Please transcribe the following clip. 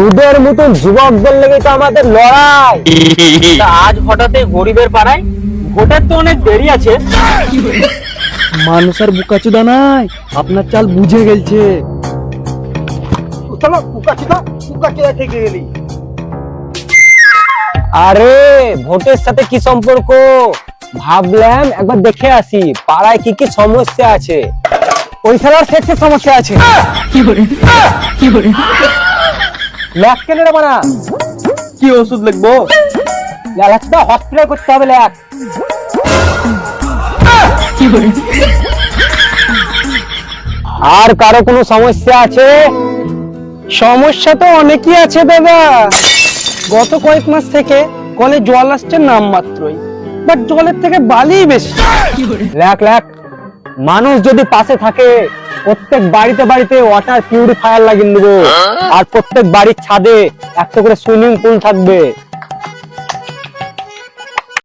তোদের মতন যুবকদের লেগে তো আমাদের লড়াই। তা আজ হঠাৎ এই গরিবের পাড়ায় ভোটের তো অনেক দেরি আছে। মানুষের বুকাচুদা নাই, আপনার চাল বুঝে গেলছে। আরে ভোটের সাথে কি সম্পর্ক? ভাবলাম একবার দেখে আসি পাড়ায় কি কি সমস্যা আছে। ওই খেলার সেক্সের সমস্যা আছে। ল্যাক কেন রে বানা? কি ওষুধ লিখবো? ল্যাকটা হসপিটাল করতে হবে ল্যাক। আর কারো কোনো সমস্যা আছে? সমস্যা তো অনেকই আছে দাদা। গত কয়েক মাস থেকে কলে জল আসছে নাম মাত্রই, বাট জলের থেকে বালি বেশি। ল্যাক ল্যাক মানুষ যদি পাশে থাকে প্রত্যেক বাড়িতে বাড়িতে ওয়াটার পিউরিফায়ার লাগিয়ে দেবো, আর প্রত্যেক বাড়ির ছাদে একটা করে সুইমিং পুল থাকবে।